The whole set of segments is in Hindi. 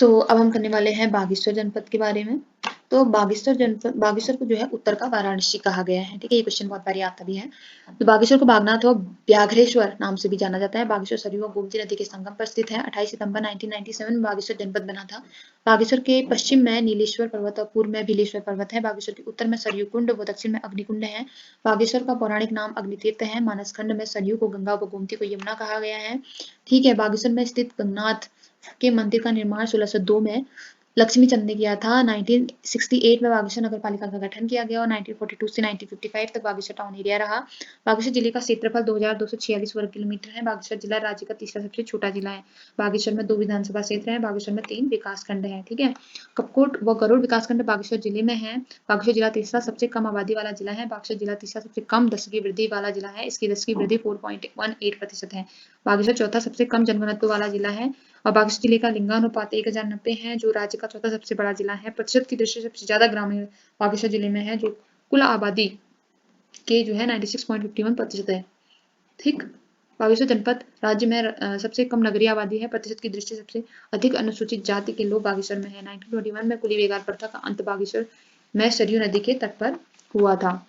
अब हम करने वाले हैं बागेश्वर जनपद के बारे में। तो बागेश्वर को जो है उत्तर का वाराणसी कहा गया है, ठीक है? ये क्वेश्चन बहुत बारी आता भी है। तो बागेश्वर को बागनाथ और व्याघ्रेश्वर नाम से भी जाना जाता है। बागेश्वर सरयू और गोमती नदी के संगम पर स्थित है। 28 सितंबर 1997 में बागेश्वर जनपद बना था। बागेश्वर के पश्चिम में नीलेश्वर पर्वत और पूर्व में भीलेश्वर पर्वत है। बागेश्वर के उत्तर में सरयू कुंड व दक्षिण में अग्निकुंड है। बागेश्वर का पौराणिक नाम अग्नितीर्थ है। मानसखंड में सरयू को गंगा व गोमती को यमुना कहा गया है, ठीक है? बागेश्वर में स्थित गंगनाथ के मंदिर का निर्माण 1602 में लक्ष्मी चंद ने किया था। 1968 में बागेश्वर नगर पालिका का गठन किया गया और 1942 से 1955 तक बागेश्वर टाउन एरिया रहा। बागेश्वर जिले का क्षेत्रफल 2246 वर्ग किलोमीटर है। बागेश्वर जिला राज्य का तीसरा सबसे छोटा जिला है। बागेश्वर में 2 विधानसभा क्षेत्र हैं। बागेश्वर में 3 विकासखंड हैं, ठीक है? कपकोट व गरुड़ विकासखंड बागेश्वर जिले में है। बागेश्वर जिला तीसरा सबसे कम आबादी वाला जिला है। बागेश्वर जिला तीसरा सबसे कम दशकीय वृद्धि वाला जिला है। इसकी दशकीय वृद्धि 4.18% है। बागेश्वर चौथा सबसे कम जनघनत्व वाला जिला है और बागेश्वर जिले का लिंगानुपात 1090 है, जो राज्य का चौथा सबसे बड़ा जिला है। प्रतिशत की दृष्टि से सबसे ज्यादा ग्रामीण बागेश्वर जिले में है, जो कुल आबादी के जो है 96.51% है, ठीक? बागेश्वर जनपद राज्य में सबसे कम नगरीय आबादी है। प्रतिशत की दृष्टि से सबसे अधिक अनुसूचित जाति के लोग बागेश्वर में है। 1921 में कुली बेगार प्रथा का अंत बागेश्वर में सरयू नदी के तट पर हुआ था।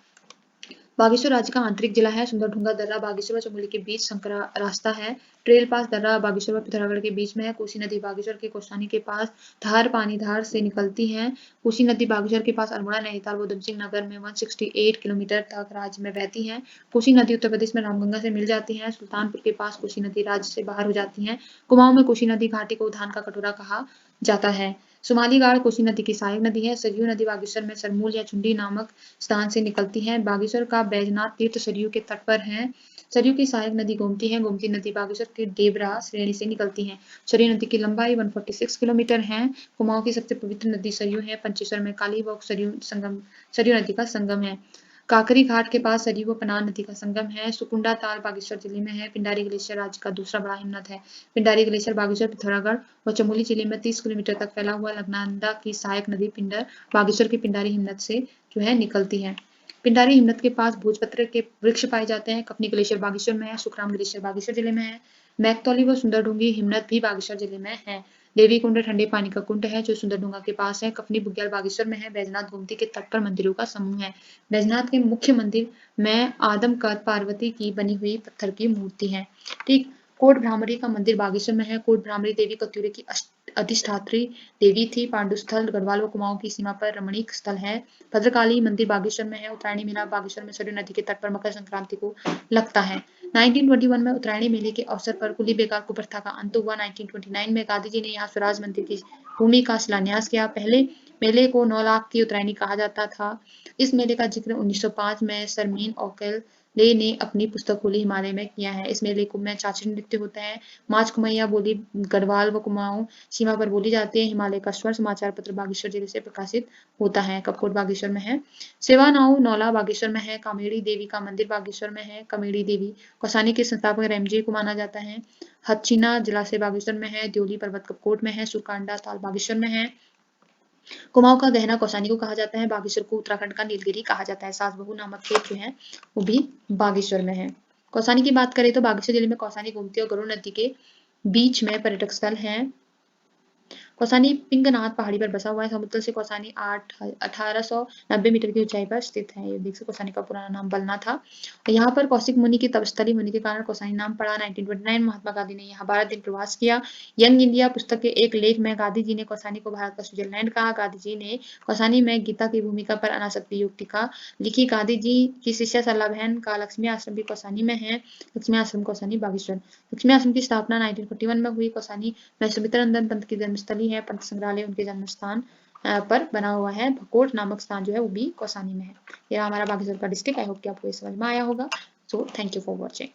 बागेश्वर राज्य का आंतरिक जिला है। सुंदरढूंगा दर्रा बागेश्वर व चमोली के बीच संकरा रास्ता है। ट्रेल पास दर्रा बागेश्वर व पिथौरागढ़ के बीच में है। कोसी नदी बागेश्वर के कोसानी के पास धार पानीधार से निकलती है। कोसी नदी बागेश्वर के पास अल्मोड़ा नैनीताल व उधमसिंह नगर में 168 किलोमीटर तक राज्य में बहती है। कोसी नदी उत्तर प्रदेश में रामगंगा से मिल जाती है। सुल्तानपुर के पास कोसी नदी राज्य से बाहर हो जाती है। कुमाऊं में कोसी नदी घाटी को धान का कटोरा कहा जाता है। सुमालीगढ़ कोसी नदी की सहायक नदी है। सरयू नदी बागेश्वर में सरमूल या चुंडी नामक स्थान से निकलती है। बागेश्वर का बैजनाथ तीर्थ सरयू के तट पर है। सरयू की सहायक नदी गोमती है। गोमती नदी बागेश्वर के देवरा श्रेणी से निकलती है। सरयू नदी की लंबाई 146 किलोमीटर है। कुमाऊं की सबसे पवित्र नदी सरयू है। पंचेश्वर में काली व सरयू नदी का संगम है। काकरी घाट के पास सरयू व पनार नदी का संगम है। सुकुंडा ताल बागेश्वर जिले में है। पिंडारी ग्लेशियर राज्य का दूसरा बड़ा हिमनद है। पिंडारी ग्लेशियर बागेश्वर पिथौरागढ़ व चमोली जिले में 30 किलोमीटर तक फैला हुआ अलकनंदा की सहायक नदी पिंडर बागेश्वर के पिंडारी हिमनद से जो है निकलती है। पिंडारी हिमनद के पास भोजपत्र के वृक्ष पाए जाते हैं। कपनी ग्लेशियर बागेश्वर में है। सुखराम ग्लेशियर बागेश्वर जिले में है। मैकतौली व सुंदरढूंगी हिमनद भी बागेश्वर जिले में है। देवी कुंड ठंडे पानी का कुंड है, जो सुंदरढूंगा के पास है। कपनी बुग्याल बागेश्वर में है। बैजनाथ गोमती के तट पर मंदिरों का समूह है। बैजनाथ के मुख्य मंदिर में आदमकद पार्वती की बनी हुई पत्थर की मूर्ति है, ठीक? कोट भ्रामरी का मंदिर बागेश्वर में है। कोट भ्रामरी देवी कत्यूरे की अधिष्ठात्री देवी थी। पांडुस्थल गढ़वाल व कुमाऊं की सीमा पर रमणीक स्थल है। भद्रकाली मंदिर बागेश्वर में है। उत्तरायणी मेला बागेश्वर में सरयू नदी के तट पर मकर संक्रांति को लगता है। 1921 में उत्तरायणी मेले के अवसर पर कुली बेगार कुप्रथा का अंत हुआ। 1929 में गांधी जी ने यहाँ स्वराज मंदिर की भूमि का शिलान्यास किया। पहले मेले को 9 लाख की उत्तरायणी कहा जाता था। इस मेले का जिक्र 1905 में सरमीन ओकेले ने अपनी पुस्तक होली हिमालय में किया है। इस मेले को में चाचरी नृत्य होता है। माच कुमैया बोली गढ़वाल व कुमाऊं सीमा पर बोली जाती है। हिमालय का स्वर समाचार पत्र बागेश्वर जिले से प्रकाशित होता है। कपकोट बागेश्वर में है। सेवानाऊ नौला बागेश्वर में है। कामेड़ी देवी का मंदिर बागेश्वर में है। कामेड़ी देवी कौसानी के संस्थापक रेमजे को माना जाता है। हथीना जिला से बागेश्वर में है। द्योली पर्वत कपकोट में है। सुकांडा ताल बागेश्वर में है। कुमाऊं का गहना कौसानी को कहा जाता है। बागेश्वर को उत्तराखंड का नीलगिरी कहा जाता है। सास बहू नामक खेत जो है वो भी बागेश्वर में है। कौसानी की बात करें तो बागेश्वर जिले में कौसानी गोमती और गरुड़ नदी के बीच में पर्यटक स्थल है। कौसानी पिंगनाथ पहाड़ी पर बसा हुआ है। समुद्र से कौसानी 1890 मीटर की ऊंचाई पर स्थित है। ये देख सकते कौसानी का पुराना नाम बलना था। यहाँ पर कौशिक मुनि की तपस्थली होने के कारण कौसानी नाम पड़ा। 1929 में महात्मा गांधी ने यहाँ 12 दिन प्रवास किया। यंग इंडिया पुस्तक के एक लेख में गांधी जी ने कौसानी को भारत का स्विट्जरलैंड कहा। गांधी जी ने कौसानी में गीता की भूमिका पर अनासक्ति युक्त टीका लिखी। गांधी जी की शिष्या सरला बहन का लक्ष्मी आश्रम भी कौसानी में है। लक्ष्मी आश्रम कौसानी बागेश्वर। लक्ष्मी आश्रम की स्थापना 1941 में हुई। कौसानी में सुमित्रानंदन पंत की जन्मस्थली है। पंत संग्रहालय उनके जन्म स्थान पर बना हुआ है। भकोट नामक स्थान जो है वो भी कौसानी में है। यह हमारा बागेश्वर का डिस्ट्रिक्ट। आई होप कि आपको ये समझ में आया होगा। So thank you for watching.